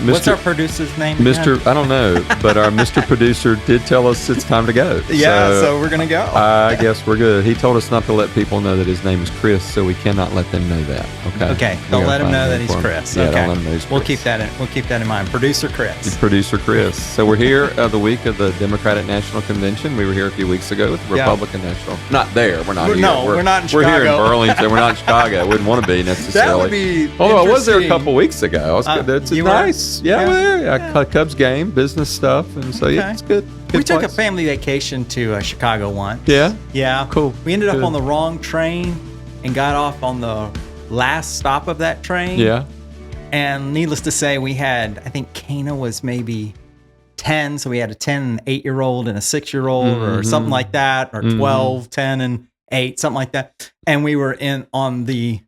What's our producer's name? Mr. I don't know, but our Mr. Producer did tell us it's time to go. Yeah, so we're gonna go. I guess we're good. He told us not to let people know that his name is Chris, so we cannot let them know that. Okay. Okay. Don't let him know that he's Chris. Yeah, okay. don't let him know he's Chris. We'll keep that in mind. Producer Chris. Producer Chris. So we're here the week of the Democratic National Convention. We were here a few weeks ago with the Republican National. Not there. We're not here. No, we're not in Chicago. We're here in Burlington. We're not in Chicago. Wouldn't want to be necessarily. That would be Although I was there a couple weeks ago. It's nice. Yeah, we're there. Cubs game, business stuff, and so yeah, it's good. We took a family vacation to Chicago once. Yeah? Yeah. Cool. We ended up on the wrong train and got off on the last stop of that train. Yeah. And needless to say, we had, I think Kana was maybe 10, so we had a 10 and 8-year-old and a 6-year-old or something like that, or 12, 10 and 8, something like that. And we were on the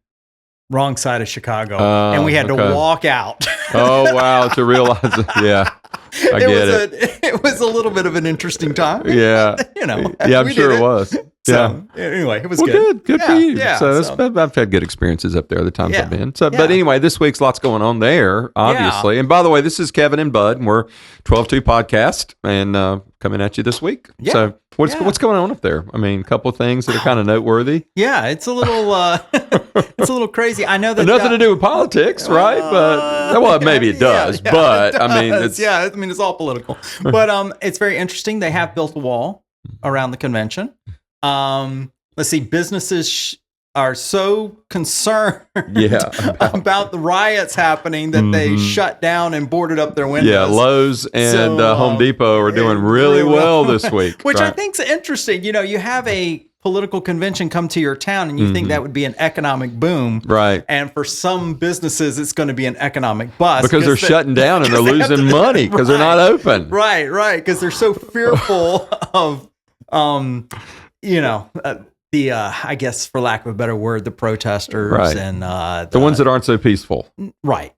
wrong side of Chicago, and we had to walk out. Oh, wow, to realize it. Yeah. I get it. It was a little bit of an interesting time. Yeah. Yeah, I'm sure it was. So, anyway, it was good. Good. Good for you. Yeah, I've had good experiences up there the times I've been. So, Yeah. But anyway, this week's lots going on there, obviously. And by the way, this is Kevin and Bud, and we're 12-2 podcast and coming at you this week. Yeah. So what's going on up there? I mean, a couple of things that are kind of noteworthy. Yeah, it's a little it's a little crazy. I know that nothing to do with politics, right? But well, maybe it does. But it I mean, does. It's all political. But it's very interesting. They have built a wall around the convention. Let's see, businesses are so concerned about the riots happening that they shut down and boarded up their windows. Yeah, Lowe's and Home Depot are doing really well this week. Which I think is interesting. You know, you have a political convention come to your town and you think that would be an economic boom. Right. And for some businesses, it's going to be an economic bust. Because they're shutting down and they're losing money because they're not open. Right. Because they're so fearful of, I guess, for lack of a better word, the protesters and the ones that aren't so peaceful. Right.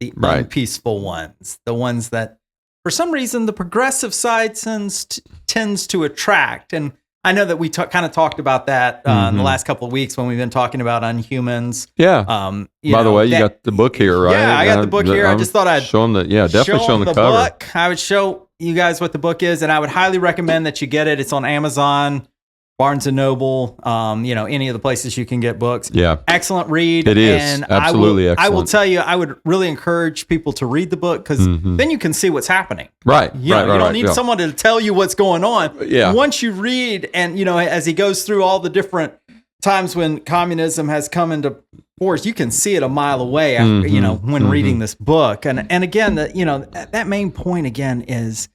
The unpeaceful ones, the ones that, for some reason, the progressive side tends to attract. And I know that we kind of talked about that in the last couple of weeks when we've been talking about Unhumans. Yeah. By the way, you got the book here, right? Yeah, I got the book here. I just thought I'd show them definitely show them the cover. Book. I would show you guys what the book is, and I would highly recommend that you get it. It's on Amazon, Barnes & Noble, any of the places you can get books. Yeah. Excellent read. It is. And absolutely excellent. I will tell you, I would really encourage people to read the book because then you can see what's happening. Right. You don't need someone to tell you what's going on. Yeah. Once you read and, as he goes through all the different times when communism has come into force, you can see it a mile away after, when reading this book. And again, that main point again is,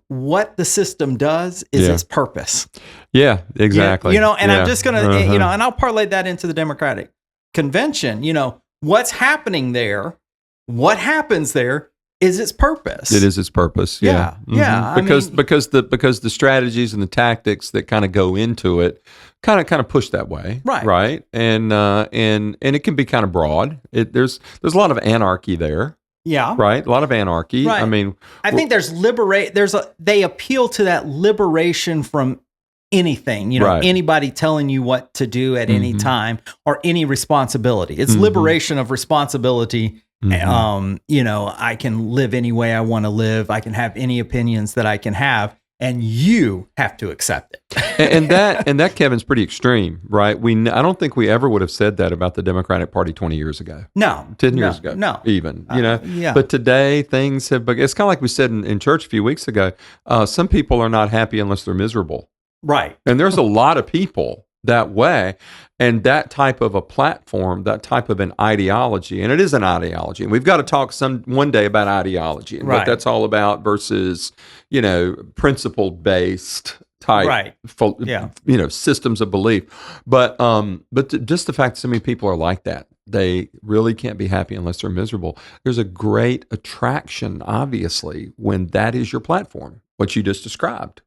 what the system does is its purpose. Yeah, exactly. I'm just going to, and I'll parlay that into the Democratic Convention. What's happening there, what happens there is its purpose. It is its purpose. Yeah. Yeah. Because the strategies and the tactics that kind of go into it kind of push that way. Right. Right. And it can be kind of broad. There's a lot of anarchy there. Yeah. Right. A lot of anarchy. Right. I mean, I think they appeal to that liberation from anything, anybody telling you what to do at any time or any responsibility. It's liberation of responsibility. I can live any way I want to live. I can have any opinions that I can have. And you have to accept it. and that Kevin's pretty extreme, right? I don't think we ever would have said that about the Democratic Party 20 years ago. No. 10 years ago. No. Even, Yeah. But today things have, it's kind of like we said in church a few weeks ago, some people are not happy unless they're miserable. Right. And there's a lot of people that way. And that type of a platform, that type of an ideology, and it is an ideology. And we've got to talk one day about ideology and what that's all about versus, principle-based type, systems of belief. But just the fact that so many people are like that, they really can't be happy unless they're miserable. There's a great attraction, obviously, when that is your platform, what you just described.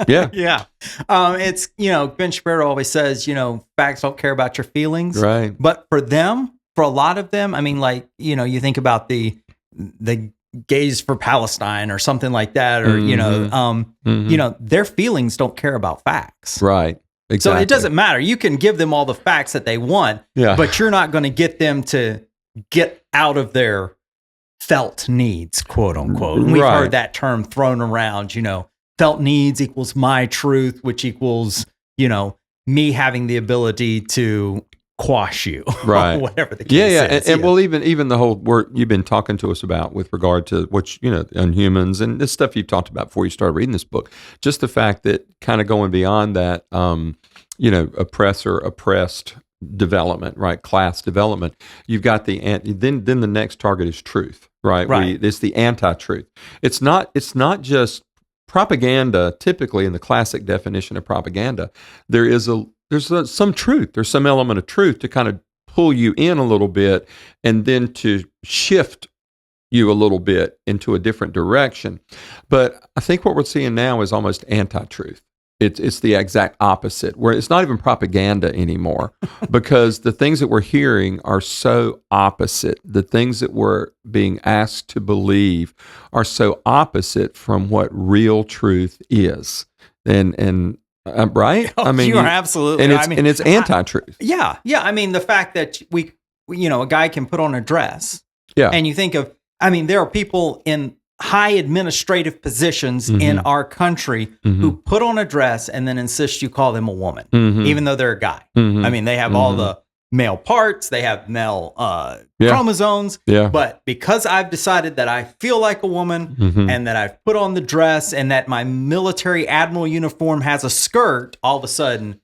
Yeah. It's, Ben Shapiro always says, facts don't care about your feelings. Right. But for a lot of them, I mean, you think about the Gays for Palestine or something like that, or, their feelings don't care about facts. Right. Exactly. So it doesn't matter. You can give them all the facts that they want, but you're not going to get them to get out of their felt needs, quote unquote. And we've heard that term thrown around, felt needs equals my truth, which equals, me having the ability to quash you, or whatever the case is. And well, even the whole work you've been talking to us about with regard to which Unhumans and this stuff you've talked about before you started reading this book, just the fact that kind of going beyond that, oppressor oppressed development, right? Class development. You've got then the next target is truth, right? It's the anti-truth. It's not just propaganda. Typically, in the classic definition of propaganda, there's some truth. There's some element of truth to kind of pull you in a little bit and then to shift you a little bit into a different direction. But I think what we're seeing now is almost anti-truth. It's the exact opposite, where it's not even propaganda anymore because the things that we're hearing are so opposite. The things that we're being asked to believe are so opposite from what real truth is. And right? Oh, you are absolutely. And it's anti-truth. Yeah. I mean, the fact that a guy can put on a dress. Yeah. And you think of, there are people in high administrative positions in our country who put on a dress and then insist you call them a woman, even though they're a guy. They have all the male parts, they have male chromosomes, but because I've decided that I feel like a woman and that I've put on the dress and that my military admiral uniform has a skirt, all of a sudden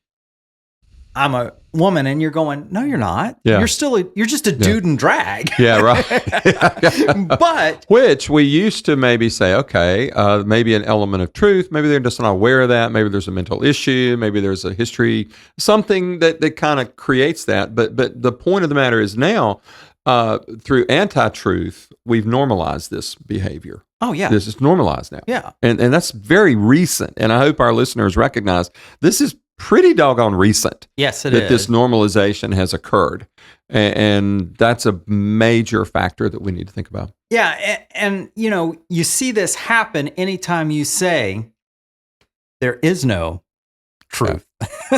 I'm a woman, and you're going, no, you're not. Yeah. You're just a dude in drag. Yeah, right. But which we used to maybe say, okay, maybe an element of truth. Maybe they're just not aware of that. Maybe there's a mental issue. Maybe there's a history, something that kind of creates that. But the point of the matter is now, through anti-truth, we've normalized this behavior. Oh, yeah. This is normalized now. Yeah. And that's very recent. And I hope our listeners recognize this is pretty doggone recent. Yes, it is. That this is. normalization has occurred. And that's a major factor that we need to think about. Yeah. And you see this happen anytime you say there is no truth.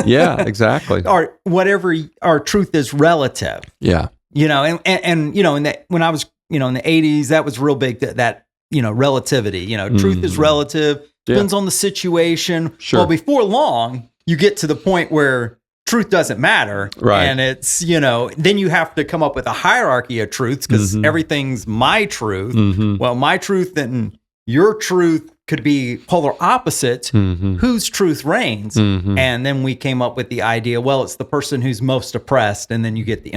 Yeah, exactly. Or whatever, our truth is relative. Yeah. When I was, in the 80s, that was real big, that relativity, truth is relative, depends on the situation. Sure. Well, before long, you get to the point where truth doesn't matter. Right. And it's, then you have to come up with a hierarchy of truths because everything's my truth. Well, my truth and your truth could be polar opposites. Whose truth reigns? And then we came up with the idea, well, it's the person who's most oppressed. And then you get the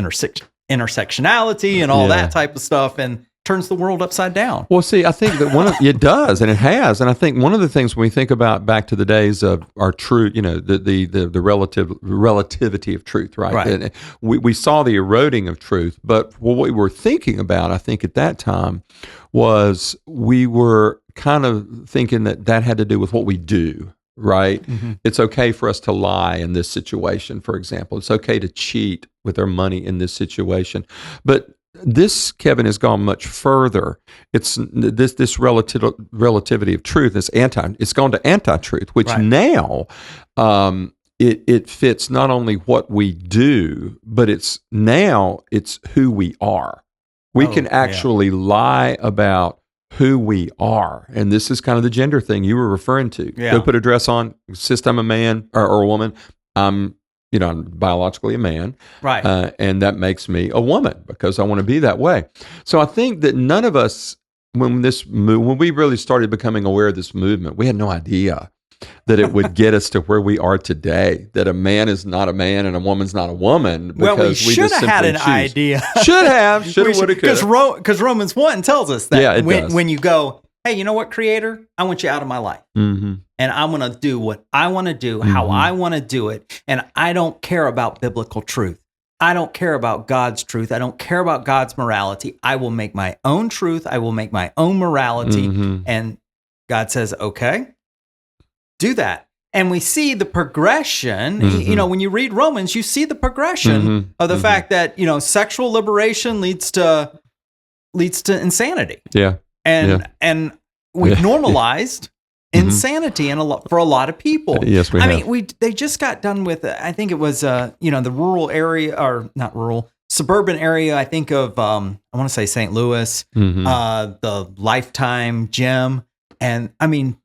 intersectionality and all that type of stuff. And turns the world upside down. Well, see, I think that it does, and it has. And I think one of the things when we think about back to the days of our truth, the relativity of truth, right? And we saw the eroding of truth. But what we were thinking about, I think, at that time was we were kind of thinking that had to do with what we do. Right? It's okay for us to lie in this situation, for example. It's okay to cheat with our money in this situation. But this, Kevin, has gone much further. It's this relativity of truth. It's gone to anti-truth, which now it fits not only what we do, but it's who we are. We can actually lie about who we are, and this is kind of the gender thing you were referring to. Go put a dress on, insist I'm a man or a woman. I'm biologically a man, right? And that makes me a woman because I want to be that way. So I think that none of us, when we really started becoming aware of this movement, we had no idea that it would get us to where we are today. That a man is not a man and a woman's not a woman. Well, we should have had an idea. Should have, would have, could. Because Romans 1 tells us that when you go, hey, you know what, Creator? I want you out of my life. And I'm going to do what I want to do, how I want to do it. And I don't care about biblical truth. I don't care about God's truth. I don't care about God's morality. I will make my own truth. I will make my own morality. And God says, okay, do that. And we see the progression. When you read Romans, you see the progression of the fact that, sexual liberation leads to insanity. Yeah. And we've normalized insanity for a lot of people. Yes, we have. They just got done with, I think it was, the rural area, or not rural, suburban area, I think of, I want to say St. Louis, the Lifetime gym. And I mean,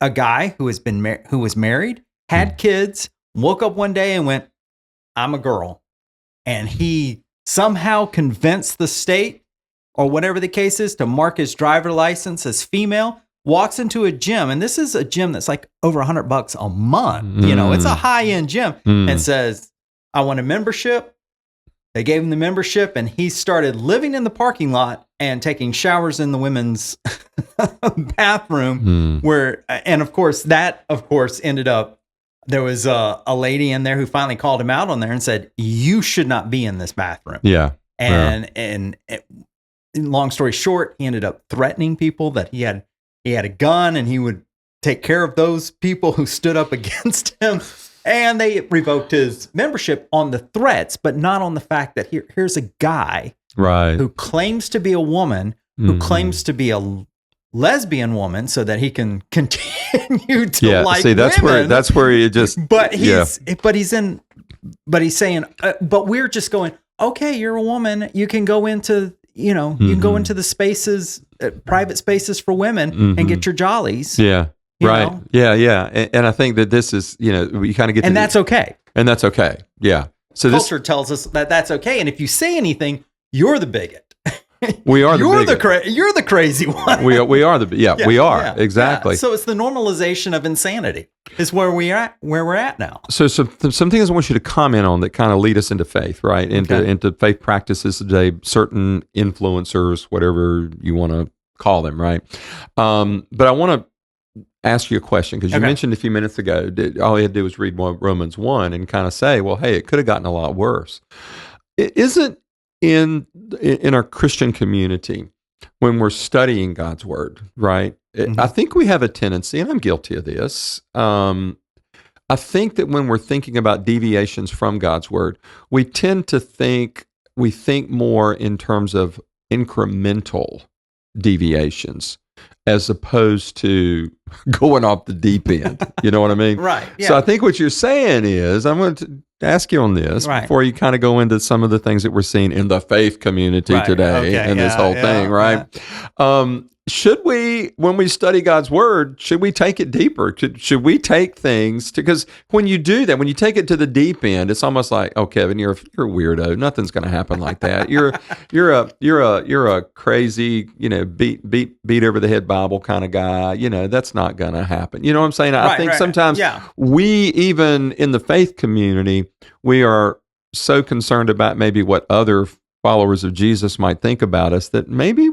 a guy who was married, had kids, woke up one day and went, I'm a girl. And he somehow convinced the state or whatever the case is to mark his driver license as female, walks into a gym. And this is a gym that's like over $100 a month. It's a high end gym and says, I want a membership. They gave him the membership and he started living in the parking lot and taking showers in the women's bathroom and of course, ended up, there was a lady in there who finally called him out on there and said, you should not be in this bathroom. Yeah. And long story short, he ended up threatening people that he had a gun and he would take care of those people who stood up against him. And they revoked his membership on the threats, but not on the fact that here's a guy who claims to be a woman, who claims to be a lesbian woman, so that he can continue to like see, that's women. That's where you just. But he's saying, but we're just going, okay, you're a woman, you can go into you can go into the spaces, private spaces for women, and get your jollies. Yeah. Right. Yeah. And I think that this is, you kind of get, and that's okay. And that's okay. Yeah. So culture tells us that that's okay. And if you say anything, you're the bigot. We are. You're the crazy one. We are we are. Exactly. Yeah. So it's the normalization of insanity is where we're at now. So some things I want you to comment on that kind of lead us into faith, right? Into faith practices today, certain influencers, whatever you want to call them, right? But I want to ask you a question because you mentioned a few minutes ago that all you had to do was read Romans 1 and kind of say, well, hey, it could have gotten a lot worse. Isn't in our Christian community, when we're studying God's word, right? I think we have a tendency, and I'm guilty of this. I think that when we're thinking about deviations from God's word, we tend to think more in terms of incremental deviations as opposed to going off the deep end. You know what I mean? Right. Yeah. So I think what you're saying is, I'm going to ask you on this before you kind of go into some of the things that we're seeing in the faith community today and this whole thing, right? Yeah. Should we, when we study God's word, should we take it deeper? Should we take things because when you do that, when you take it to the deep end, it's almost like, oh, Kevin, you're a weirdo. Nothing's going to happen like that. You're a crazy, beat over the head Bible kind of guy. That's not going to happen. You know what I'm saying? I think sometimes we, even in the faith community, we are so concerned about maybe what other followers of Jesus might think about us that maybe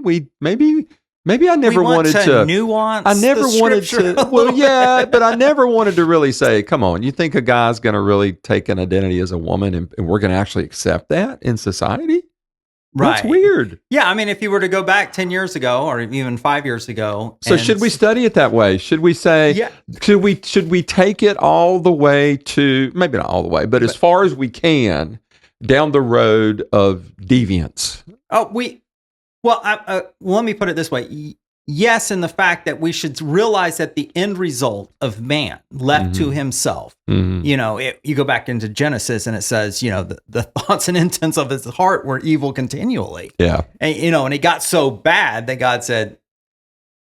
I never wanted to nuance. I never wanted to. Well, yeah, but I never wanted to really say, "Come on, you think a guy's going to really take an identity as a woman, and we're going to actually accept that in society?" Right. That's weird. Yeah, I mean, if you were to go back 10 years ago, or even 5 years ago, so should we study it that way? Should we say? Yeah. Should we take it all the way to maybe not all the way, but as far as we can down the road of deviance? Well, let me put it this way. Yes, in the fact that we should realize that the end result of man left to himself, you go back into Genesis and it says, the thoughts and intents of his heart were evil continually. Yeah. And, and it got so bad that God said,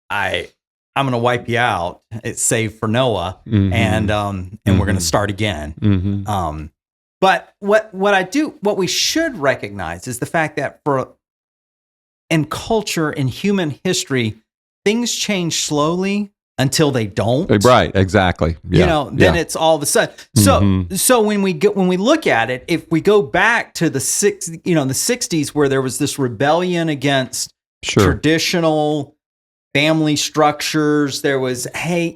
I'm going to wipe you out. It's saved for Noah. And we're going to start again. But what we should recognize is the fact that in culture, in human history, things change slowly until they don't. Right, exactly. Yeah. Then it's all of a sudden. So when we look at it, if we go back to the 60s where there was this rebellion against traditional family structures, there was, hey,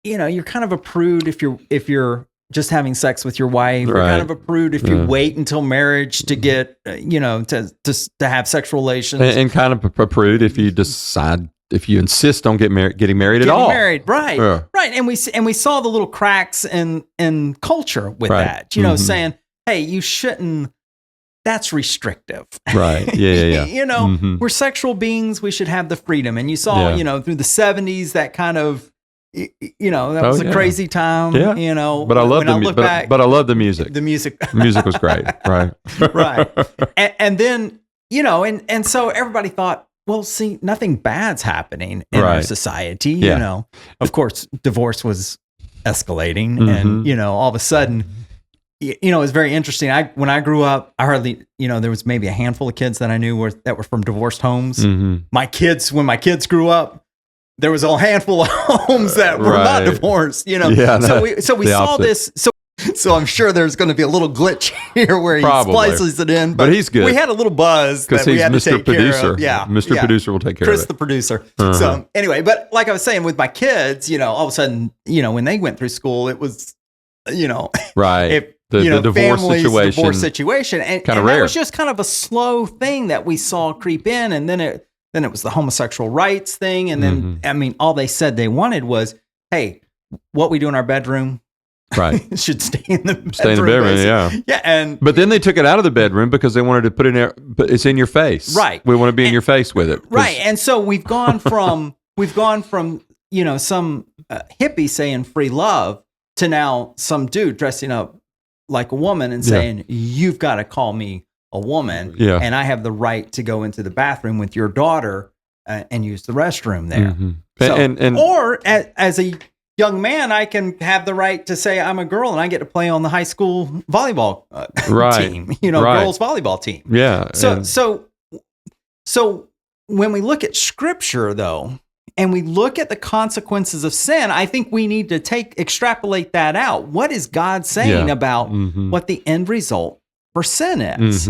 you're kind of a prude if you're just having sex with your wife. You're kind of a prude if you wait until marriage to get, to have sexual relations. And kind of a prude if you insist on getting married at all. Right. And we saw the little cracks in culture with that, saying, hey, you shouldn't, that's restrictive. Right. Yeah. We're sexual beings. We should have the freedom. And you saw, through the 70s, that kind of, that was a crazy time. Yeah. But I love but I love the music. The music was great, right? Right. And then, and so everybody thought, well, see, nothing bad's happening in our society. Of course, divorce was escalating, and all of a sudden, it was very interesting. When I grew up, I hardly, there was maybe a handful of kids that I knew that were from divorced homes. When my kids grew up, there was a handful of homes that were not divorced. So we saw this. So I'm sure there's going to be a little glitch here where he splices it in. But he's good. We had a little buzz because he's Mr. Producer. Yeah, Mr. Producer will take care Chris, of it. the producer. So anyway, but like I was saying with my kids, all of a sudden, when they went through school, it was, right. The divorce situation, and that was just kind of a slow thing that we saw creep in, and then it was the homosexual rights thing, and then all they said they wanted was, hey, what we do in our bedroom, right, should stay in the bedroom. Stay in the bedroom, yeah. But then they took it out of the bedroom because they wanted to put it in there, but it's in your face, right? We want to be in your face with it, right? And so we've gone from some hippie saying free love to now some dude dressing up like a woman and saying, you've got to call me a woman, and I have the right to go into the bathroom with your daughter and use the restroom there. So, or as a young man, I can have the right to say I'm a girl and I get to play on the high school volleyball team, girls volleyball team. Yeah. So when we look at Scripture, though, and we look at the consequences of sin, I think we need to extrapolate that out. What is God saying about what the end result for sin is?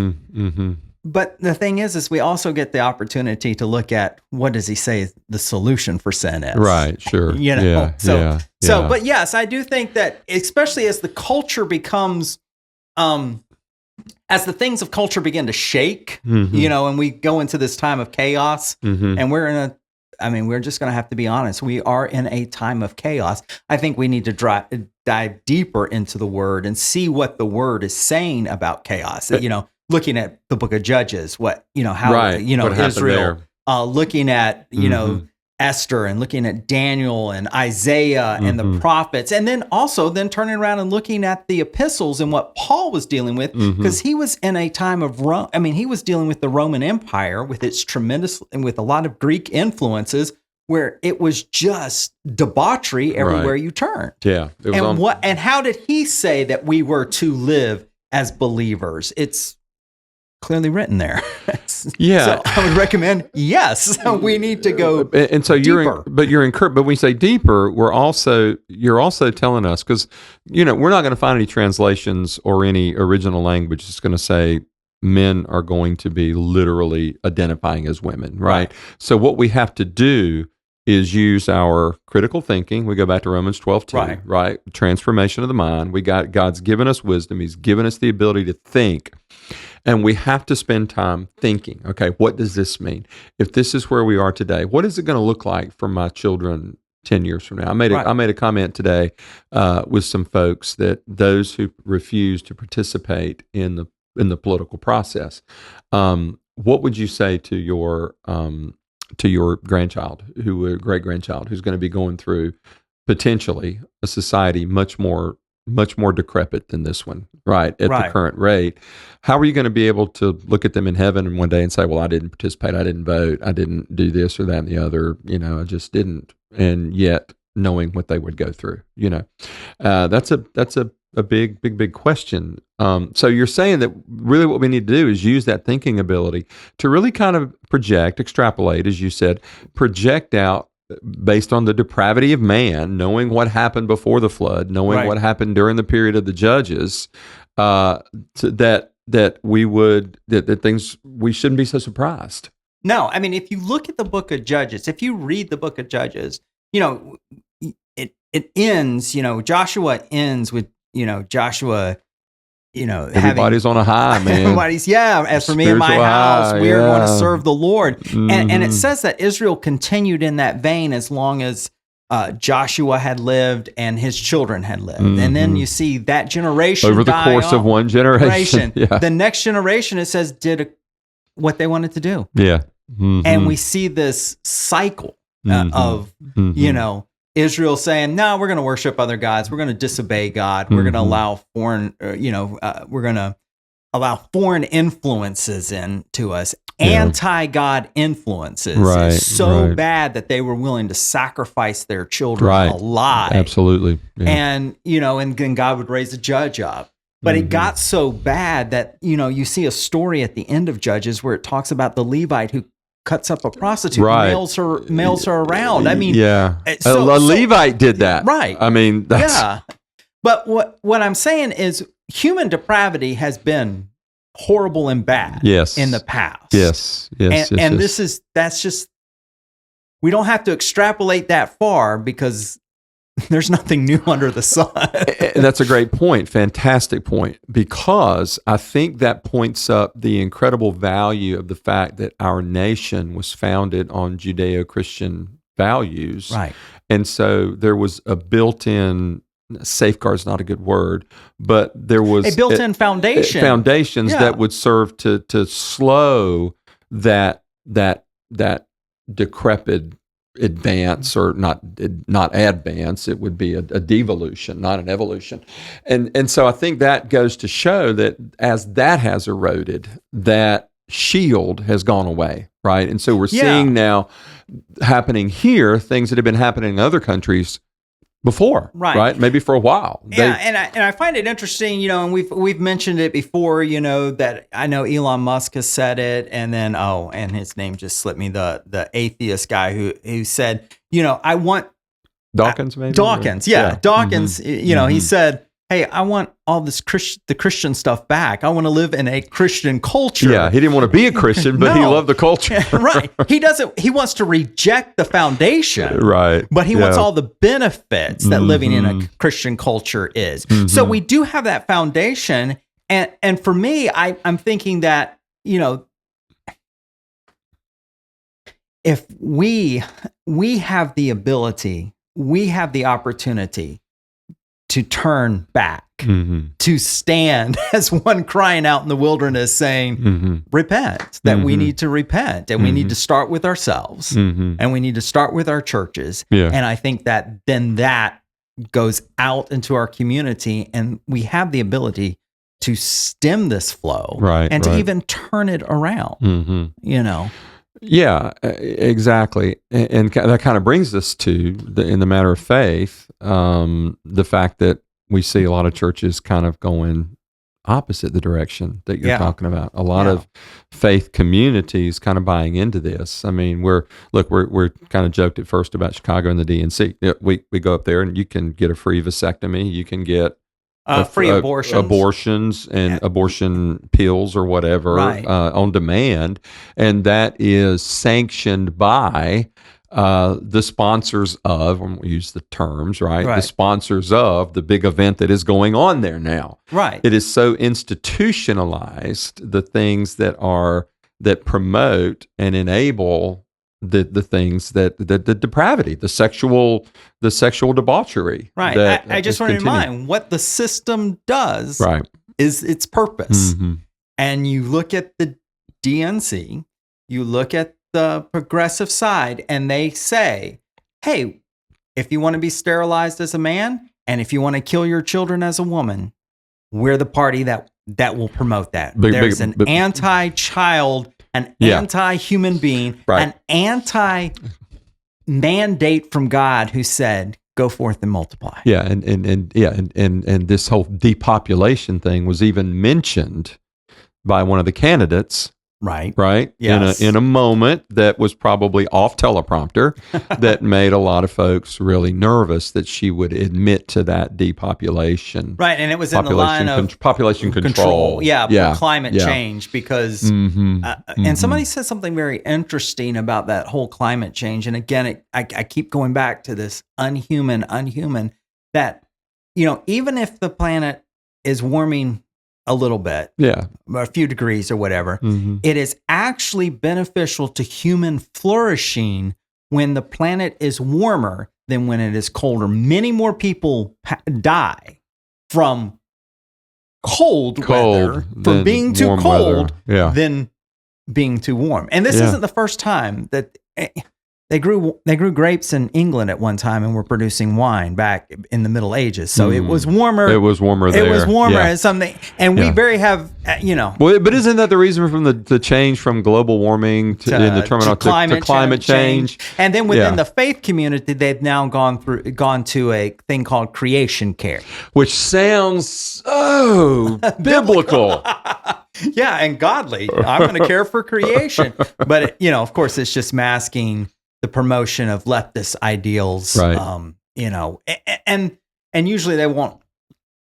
But the thing is we also get the opportunity to look at what does he say the solution for sin is. Right, sure. But yes, I do think that especially as the culture becomes, as the things of culture begin to shake, and we go into this time of chaos, and we're just going to have to be honest. We are in a time of chaos. I think we need to dive deeper into the Word and see what the Word is saying about chaos. Looking at the Book of Judges, how Israel, looking at Esther, and looking at Daniel and Isaiah and the prophets, and then turning around and looking at the epistles and what Paul was dealing with, because he was in a time of Rome. He was dealing with the Roman Empire with its tremendous and with a lot of Greek influences, where it was just debauchery everywhere you turned. Yeah, and how did he say that we were to live as believers? It's clearly written there. So I would recommend, we need to go and so deeper. But when we say deeper, you're also telling us, because we're not going to find any translations or any original language that's going to say men are going to be literally identifying as women, right? So what we have to do is use our critical thinking. We go back to Romans 12:2, right? Transformation of the mind. God's given us wisdom. He's given us the ability to think. And we have to spend time thinking, okay, what does this mean? If this is where we are today, what is it going to look like for my children 10 years from now? I made a comment today with some folks that those who refuse to participate in the political process, what would you say to your grandchild, great grandchild, who's going to be going through potentially a society much more decrepit than this one, right? At the current rate, how are you going to be able to look at them in heaven and one day and say, well, I didn't participate, I didn't vote, I didn't do this or that and the other, I just didn't, and yet knowing what they would go through, that's a big question. So you're saying that really what we need to do is use that thinking ability to really kind of extrapolate, as you said, project out based on the depravity of man, knowing what happened before the flood, knowing what happened during the period of the judges, that we shouldn't be so surprised. No, if you look at the Book of Judges, if you read the Book of Judges, it ends. Joshua ends with Joshua. Everybody's on a high, man. Everybody's, as for me and my house, we are going to serve the Lord. And it says that Israel continued in that vein as long as Joshua had lived and his children had lived. And then you see that generation over the course of one generation. The next generation, it says, did what they wanted to do. Yeah. And we see this cycle of, Israel saying, no, we're going to worship other gods. We're going to disobey God. We're going to allow foreign, we're going to allow foreign influences into us. Anti-God influences is so bad that they were willing to sacrifice their children alive. Absolutely. Yeah. And, and then God would raise a judge up. But it got so bad that, you see a story at the end of Judges where it talks about the Levite who cuts up a prostitute and mails her around. I mean, a Levite did that. Right. I mean, that's... But what I'm saying is human depravity has been horrible and bad in the past. Yes. That's just, we don't have to extrapolate that far because there's nothing new under the sun. That's a great point. Fantastic point. Because I think that points up the incredible value of the fact that our nation was founded on Judeo-Christian values. Right. And so there was a built-in, safeguard's not a good word, but there was a built-in foundation. Foundations that would serve to slow that decrepit advance, or not advance. It would be a devolution, not an evolution. And so I think that goes to show that as that has eroded, that shield has gone away, right? And so we're seeing now happening here things that have been happening in other countries before, right? Maybe for a while. And I find it interesting, and we've mentioned it before, that I know Elon Musk has said it, and then and his name just slipped me, the atheist guy who said, I want Dawkins, maybe Dawkins, Dawkins. He said, hey, I want all this the Christian stuff back. I want to live in a Christian culture. Yeah, he didn't want to be a Christian, but he loved the culture. Right. He wants to reject the foundation. Right. But he wants all the benefits that living in a Christian culture is. So we do have that foundation. And for me, I'm thinking that, if we have the ability, we have the opportunity to turn back, to stand as one crying out in the wilderness saying, repent, that we need to repent, and we need to start with ourselves, and we need to start with our churches. Yeah. And I think that then that goes out into our community, and we have the ability to stem this flow and to even turn it around, Yeah, exactly. And that kind of brings us to, in the matter of faith, the fact that we see a lot of churches kind of going opposite the direction that you're talking about. A lot of faith communities kind of buying into this. I mean, we're kind of joked at first about Chicago and the DNC. We go up there and you can get a free vasectomy. You can get free abortions and abortion pills or whatever on demand, and that is sanctioned by the sponsors of, I'm going to use the terms, the sponsors of the big event that is going on there now. Right. It is so institutionalized, the things that promote and enable the things that the depravity, the sexual debauchery. Right. I just want to remind what the system does is its purpose. And you look at the DNC, you look at the progressive side, and they say, hey, if you want to be sterilized as a man, and if you want to kill your children as a woman, we're the party that will promote that. There's an anti-child, an anti-human being, an anti-mandate from God who said, go forth and multiply. Yeah, and this whole depopulation thing was even mentioned by one of the candidates. Right. Yes. In a moment that was probably off teleprompter, that made a lot of folks really nervous that she would admit to that depopulation. Right, and it was in the line of population control. For climate change, because and somebody said something very interesting about that whole climate change. And again, I keep going back to this unhuman. That even if the planet is warming a little bit, a few degrees or whatever, it is actually beneficial to human flourishing when the planet is warmer than when it is colder. Many more people die from cold weather, from being too cold than being too warm. And this isn't the first time that they grew grapes in England at one time and were producing wine back in the Middle Ages. So it was warmer. It was warmer there. It was warmer and something. And we very have, Well, but isn't that the reason from the change from global warming to climate change? And then within the faith community, they've now gone to a thing called creation care, which sounds so biblical. Yeah, and godly. I'm going to care for creation, but of course, it's just masking the promotion of leftist ideals, right. And usually they won't.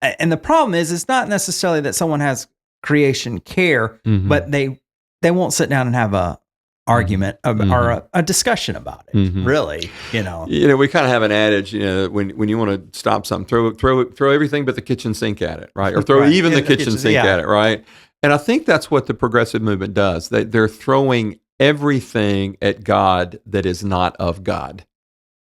And the problem is, it's not necessarily that someone has creation care, but they won't sit down and have a argument or a discussion about it. Really, we kind of have an adage, when you want to stop something, throw everything but the kitchen sink at it, right? Or throw even the kitchen sink at it, right? And I think that's what the progressive movement does. They're throwing everything at God that is not of God.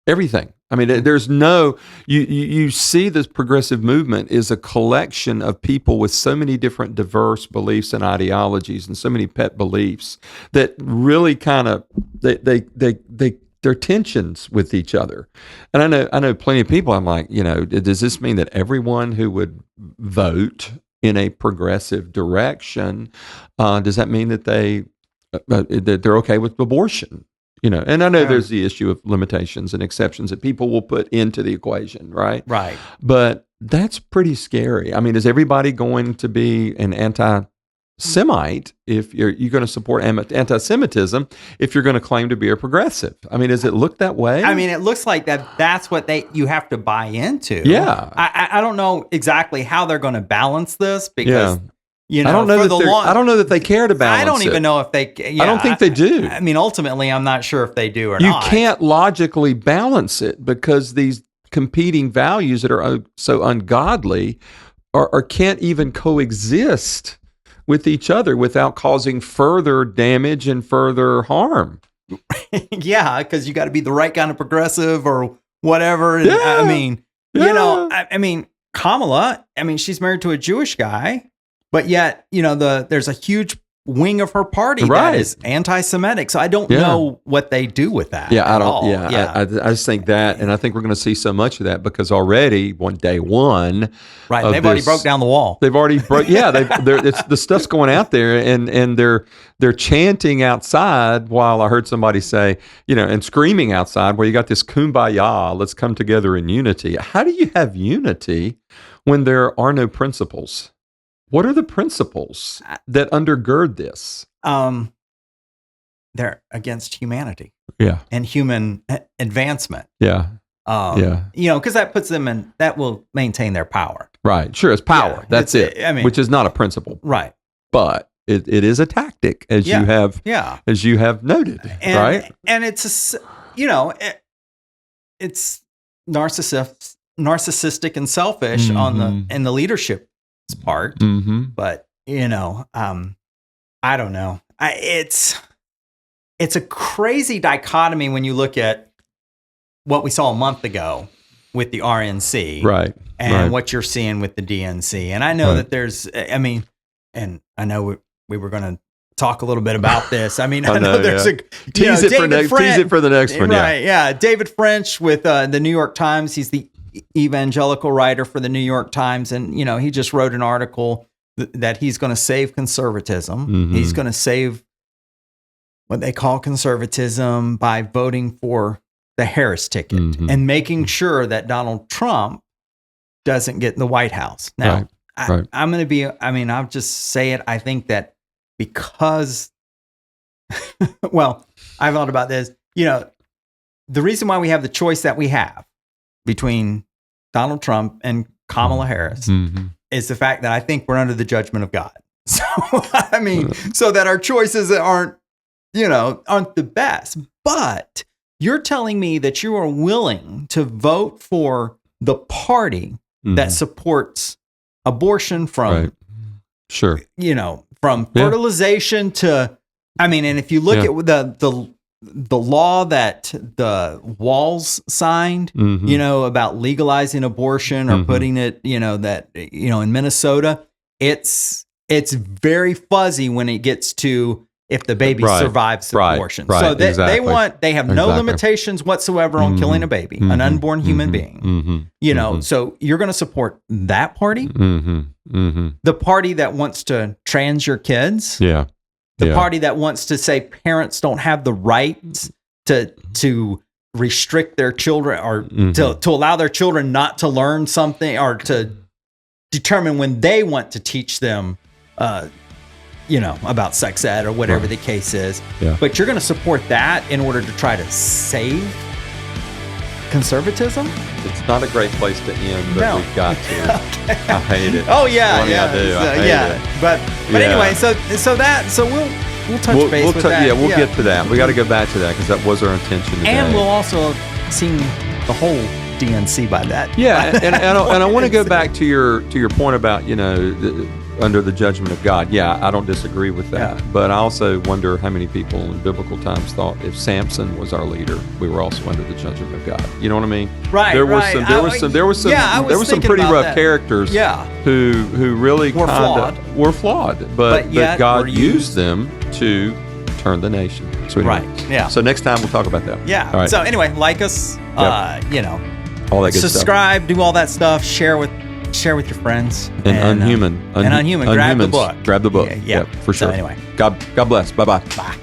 Everything. I mean, there's no, you see this progressive movement is a collection of people with so many different diverse beliefs and ideologies and so many pet beliefs that really kind of, they're tensions with each other. And I know plenty of people, I'm like, does this mean that everyone who would vote in a progressive direction, does that mean that that they're okay with abortion? And I know there's the issue of limitations and exceptions that people will put into the equation, right? Right. But that's pretty scary. I mean, is everybody going to be an anti-Semite if you're going to support anti-Semitism if you're going to claim to be a progressive? I mean, does it look that way? I mean, it looks like that's what you have to buy into. Yeah. I don't know exactly how they're going to balance this because... I don't know I don't know that they care to balance it. I don't even know if they. I don't think they do. I mean, ultimately, I'm not sure if they do or not. You can't logically balance it because these competing values that are so ungodly or can't even coexist with each other without causing further damage and further harm. Yeah, because you got to be the right kind of progressive or whatever. And I mean, I mean, Kamala. I mean, she's married to a Jewish guy. But yet, there's a huge wing of her party that is anti-Semitic. So I don't know what they do with that. Yeah, I don't. I just think that, and I think we're going to see so much of that because already day one, right? They've already broke down the wall. They've already broke. Yeah, the stuff's going out there, and they're chanting outside while I heard somebody say, and screaming outside where you got this kumbaya, let's come together in unity. How do you have unity when there are no principles? What are the principles that undergird this? They're against humanity. Yeah. And human advancement. Yeah. Because that puts them that will maintain their power. Right. Sure. It's power. That's it. I mean, which is not a principle. Right. But it is a tactic as you have noted. Right. And it's it's narcissistic and selfish in the leadership part, but I don't know. It's a crazy dichotomy when you look at what we saw a month ago with the RNC, right, and what you're seeing with the DNC. And I know that there's, I mean, and I know we were going to talk a little bit about this. I mean, I know there's tease it for the next one, right? Yeah, David French with the New York Times. He's the evangelical writer for the New York Times, and he just wrote an article that he's going to save conservatism. He's going to save what they call conservatism by voting for the Harris ticket and making sure that Donald Trump doesn't get in the White House. Now, I'm going to be, I'll just say it. I think that because, well, I've thought about this, the reason why we have the choice that we have between Donald Trump and Kamala Harris is the fact that I think we're under the judgment of God. So, so that our choices aren't the best. But you're telling me that you are willing to vote for the party that supports abortion from, from fertilization to, and if you look at the law that the Walls signed, about legalizing abortion or putting it, in Minnesota, it's very fuzzy when it gets to if the baby survives the abortion. So they have no limitations whatsoever on killing a baby, an unborn human being. You know, so you're going to support that party, the party that wants to trans your kids, the party that wants to say parents don't have the rights to restrict their children or to allow their children not to learn something or to determine when they want to teach them you know, about sex ed or whatever the case is. But you're going to support that in order to try to save conservatism? It's not a great place to end, but we've got to. I hate it. Oh yeah, I do. I hate it. But anyway, so we'll touch base with that. Yeah, we'll get to that. We got to go back to that because that was our intention today. And we'll also have seen the whole DNC by that. Yeah, and I want to go back to your point about, you know, under the judgment of God. Yeah, I don't disagree with that. Yeah. But I also wonder how many people in biblical times thought if Samson was our leader, we were also under the judgment of God. You know what I mean? Right. There were some pretty rough characters who really were flawed. But God used them to turn the nation. So anyway, right. Yeah. So next time we'll talk about that. Yeah. All right. So anyway, like us, you know, all that good subscribe, stuff. Do all that stuff, share with your friends. And Unhuman. Grab the book. Grab the book. Yeah, for sure. So anyway. God bless. Bye-bye. Bye.